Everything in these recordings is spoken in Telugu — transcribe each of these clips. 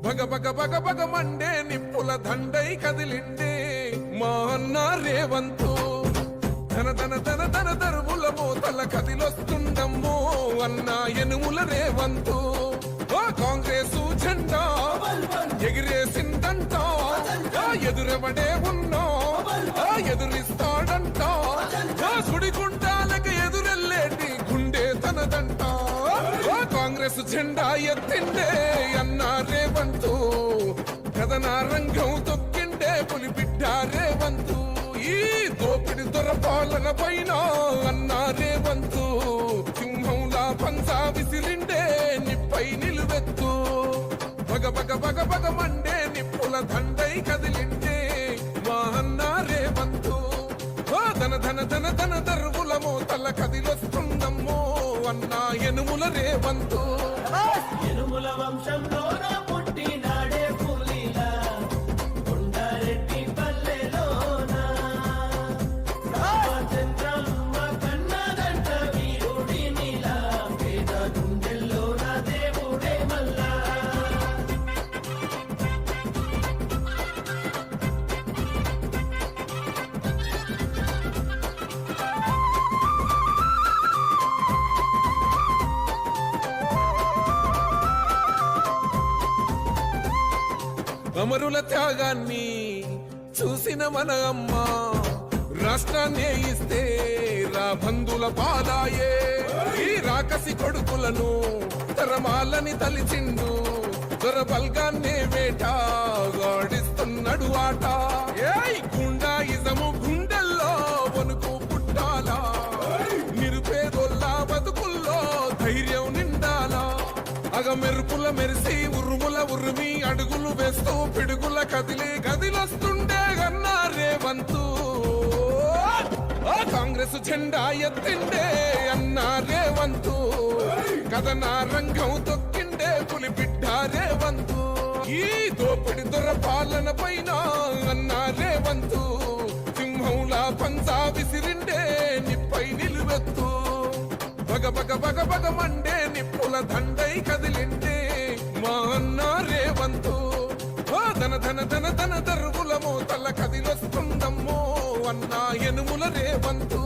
భగ భగ భగ భగ మండే నిప్పుల దండై కదిలిండే మా అన్న రేవంతు ధన ధన ధన ధన దరువుల మోతల కదిలొస్తుండమ్మో అన్న ఎనుముల రేవంతు కాంగ్రెసు జెండా ఎగిరేసిందంట ఎదురెవడే ఉన్నా ఎదురిస్తాడంట సుడిగుండాలకు ఎదురెల్లేటి గుండె తనదంట కాంగ్రెస్ జెండా ఎత్తిండే అన్న రేవంతు కథన రంగం తొక్కిండే పులిబిడ్డ రేవంతు ఈ దోపిడి దొరపాలన పైన అన్న రేవంతు సింహంలా పంచా విసిరిండే నిప్పై నిలువెత్తు భగ భగ భగ భగ మండే నిప్పుల దండై కదిలిండే మా అన్న రేవంతు ధన ధన ధన ధన దర్వుల మోతల కదిలొస్తుందమ్మో అన్న ఎనుముల రేవంతు ఎనుముల వంశంలో పుట్టినాడే పులిలా కొండారెడ్డి పల్లెలోనా రామచంద్రమ్మ కన్నదంట వీరుడినిలా పేద గుండెల్లోన దేవుడే మల్లా అమరుల త్యాగాన్ని చూసిన మన అమ్మ రాష్ట్రాన్ని ఇస్తే రాబంధుల పాలాయే ఈ రాకసి కొడుకులను తరమాలని తలిచిండు దొరబల్గాన్నే వేటాడిస్తున్నాడు ఆట గుండాయిజము గుండెల్లో వణుకు పుట్టాలా నిరుపేదోల్లా బతుకుల్లో ధైర్యం నిండాలా అగ మెరుపుల మెరిసి ఉరుముల ఉరిమి అడుగులు వేస్తూ పిడుగుల కదిలి గదిలొస్తుండే అన్న రేవంతు కాంగ్రెస్ జెండా ఎత్తిండే అన్న రేవంతు కథన రంగం తొక్కిండే పులిబిడ్డ రేవంతు ఈ దోపిడి దొరపాలన పైన అన్న రేవంతు సింహంలా పంచా విసిరిండే నిప్పై నిలువెత్తు భగ భగ భగ భగ మండే నిప్పుల దండై కదిలిండే మా అన్న రేవంతు ధన ధన ధన ధన దర్వుల మోతల కదిలొస్తుందమ్మో అన్న ఎనుముల రేవంతు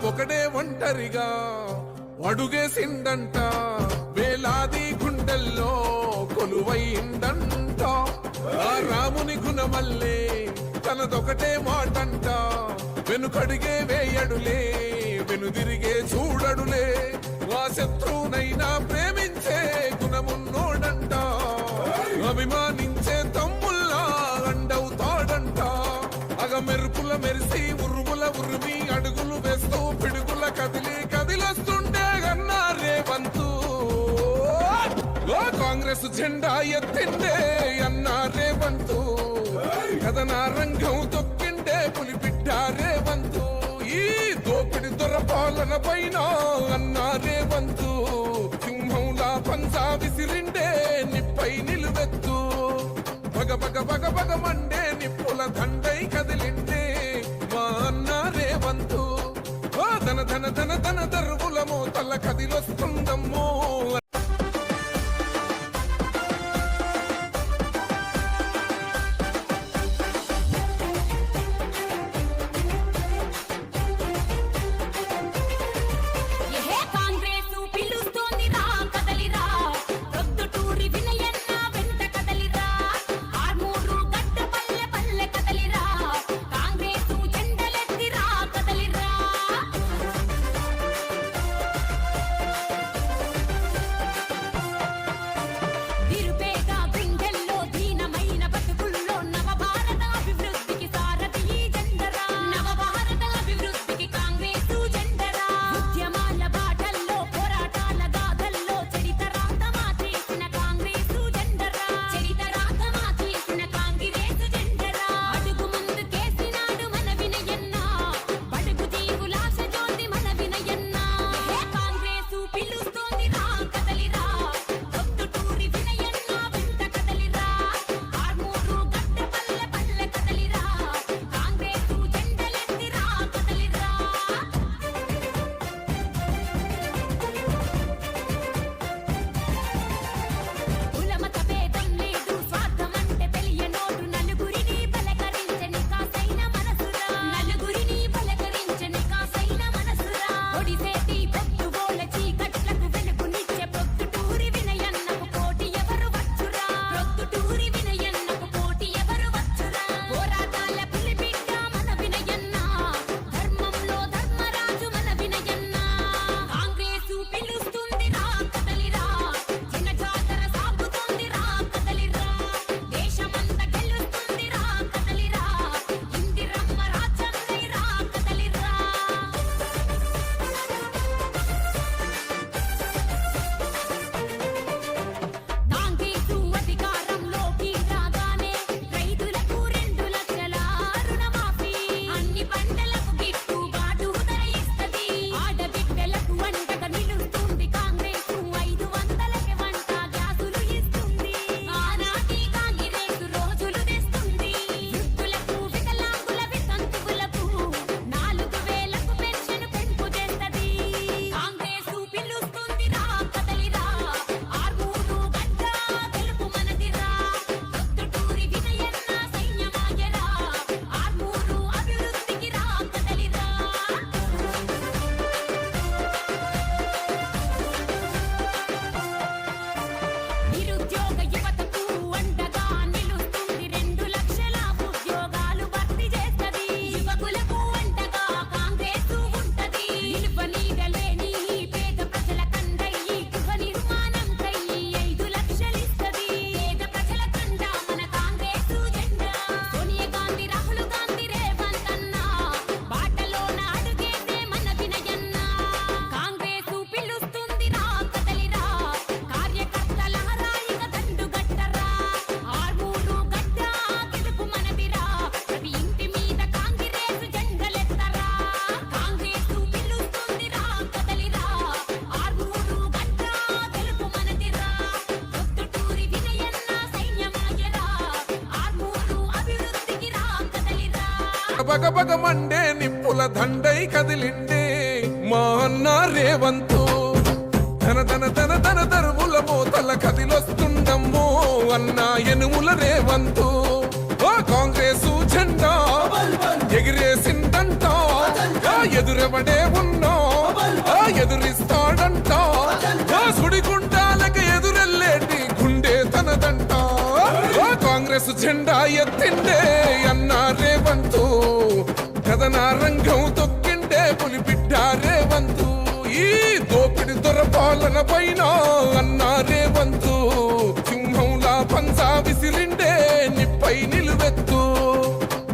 ఒకడే ఒంటరిగా అడుగేసిందంట వేలాది గుండెల్లో కొలువైందంట ఆ రాముని గుణమల్లే తనదొకటే మాటంట వెనుకడిగే వేయడులే వెనుదిరిగే చూడడులే ఆ శత్రువునైనా ప్రేమించే గుణమున్నోడంట అభిమానించే తమ్ముల్లా అండవుతాడంట అగ మెరుపుల మెరిసి ఉరుముల ఉరిమి అడుగులు వేస్తూ పిడుగుల కదిలి కదిలొస్తుండే అన్న రేవంతు కాంగ్రెస్ జెండా ఎత్తిండే అన్న రేవంతు కథన రంగం తొక్కిండే పులిబిడ్డ రేవంతు ఈ దోపిడి దొరపాలన పైన అన్న రేవంతు సింహంలా పంచా విసిరిండే నిప్పై నిలువెత్తు భగ భగ భగ భగ మండే నిప్పుల దండై కదిలిండే మా అన్న రేవంతు ధన ధన ధన ధన దర్వుల మోతల కదిలొస్తుందమ్మో బగ బగ మండే నిప్పుల దండై కదిలిండే మా అన్న రేవంతు ధన ధన ధన ధన దరువుల మోతల కదిలొస్తుండమ్మో అన్న ఎనుముల రేవంతు ఓ కాంగ్రెసు జెండా ఎగిరేసిందంట ఎదురెవడే ఉన్నా ఎదురిస్తాడంట సుడిగుండాలకు ఎదురెల్లేటి గుండె తనదంట కాంగ్రెస్ జెండా ఎత్తిండే అన్న రేవంతు కథన రంగం తొక్కిండే పులిబిడ్డ రేవంతు ఈ దోపిడి దొరపాలన పైన అన్న రేవంతు సింహంలా పంజా విసిరిండే నిప్పై నిలువెత్తు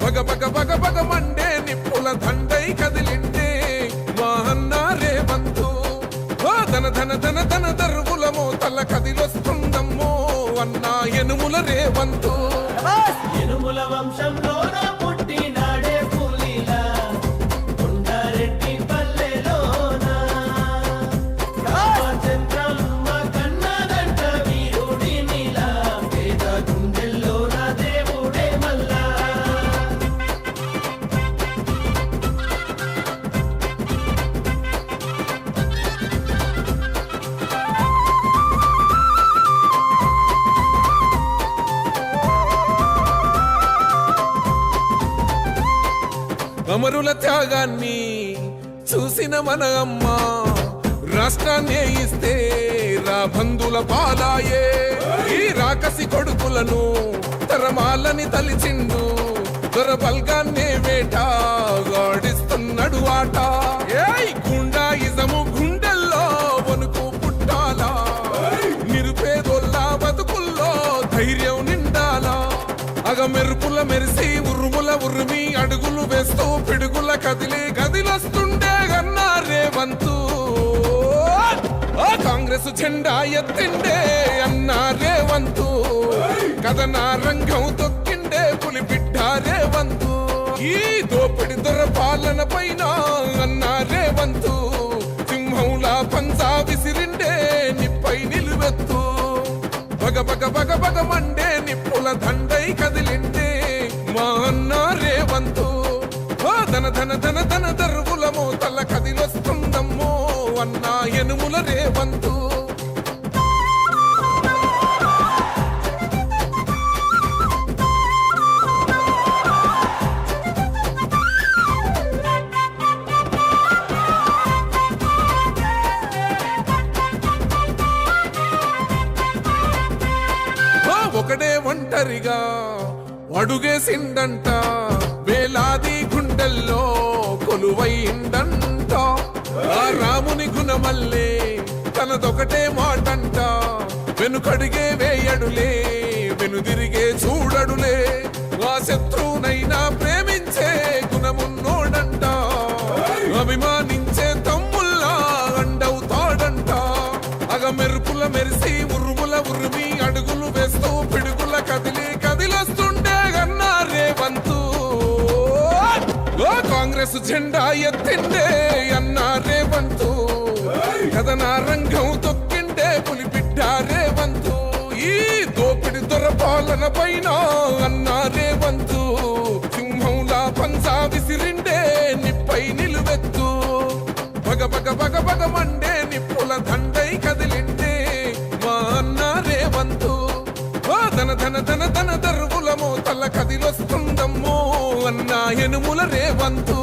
బగ బగ బగ బగ మండే నిప్పుల దండై కదిలిండే మా అన్న రేవంతు ఓ ధన ధన ధన ధన దరువుల మోతల కదిలొస్తుందమ్మో అన్న ఎనుముల రేవంతు ఇనుముల వంశంలోన పుట్టినాడే పులిలా కొండారెడ్డి పల్లెలోన రామచంద్రమ్మ కన్నదంట వీరుడినిలా పేద గుండెల్లోన దేవుడే మల్లా అమరుల త్యాగాన్ని చూసిన మన అమ్మ రాష్ట్రాన్ని ఇస్తే రా బంధుల పాలాయే ఈ రాకసి కొడుకులను తరమాలని తలిచిండు దొరబల్గాన్నే వేటాడిస్తున్నాడు ఆట ఏయ్ గుండాయిజము గుండెల్లో వణుకు పుట్టాలా నిరుపేదోళ్ళ బతుకుల్లో ధైర్యం నిండాలా అగ మెరుపుల మెరిసి ఉరుముల ఉరిమి అడుగులు వేస్తూ పిడుగుల కదిలి గదిలొస్తుండే అన్నా రేవంతు ఆ కాంగ్రెస్ జెండా ఎత్తిండే అన్నా రేవంతు కథన రంగం తొక్కిండే పులిబిడ్డ రేవంతు ఈ దోపిడి దొరపాలన పైన అన్నా రేవంతు సింహంలా పంజా విసిరిండే నిప్పై నిలువెత్తు బగ బగ బగ బగ మండే నిప్పుల దండై కదిలిండే మా అన్న రేవంతు ఓ ధన ధన ధన ధన దరువుల మోతల కదిలొస్తుందమ్మో అన్న ఎనుముల రేవంతు ఒకడే ఒంటరిగా అడుగేసిండంట వేలాది గుండెల్లో కొలువైండంట ఆ రాముని గుణమల్లే తనదొకటే మాటంట వెనుకడిగే వేయడులే వెనుదిరిగే చూడడులే ఆ శత్రువునైనా ప్రేమించే గుణమున్నోడంట అభిమానించే తమ్ముల్లా అండవుతాడంట అగ మెరుపుల మెరిసి ఉరుముల ఉరిమి అడుగులు వేస్తూ పిడుగుల కదిలి కదిలొస్తుండే అన్నా రేవంతు ఓ కాంగ్రెస్ జెండా ఎత్తిండే అన్నా రేవంతు కథన రంగం తొక్కిండే పులిబిడ్డ రేవంతు ఈ దోపిడి దొరపాలన పైన అన్నా రేవంతు సింహంలా పంజా విసిరిండే నిప్పై నిలువెత్తు బగ బగ బగ బగ మండే నిప్పుల దండై కదిలిండే మా అన్న రేవంతు ఓ ధన ధన ధన ధన దరువుల మోతల కదిలొస్తుందమ్మో అన్న ఎనుముల రేవంతు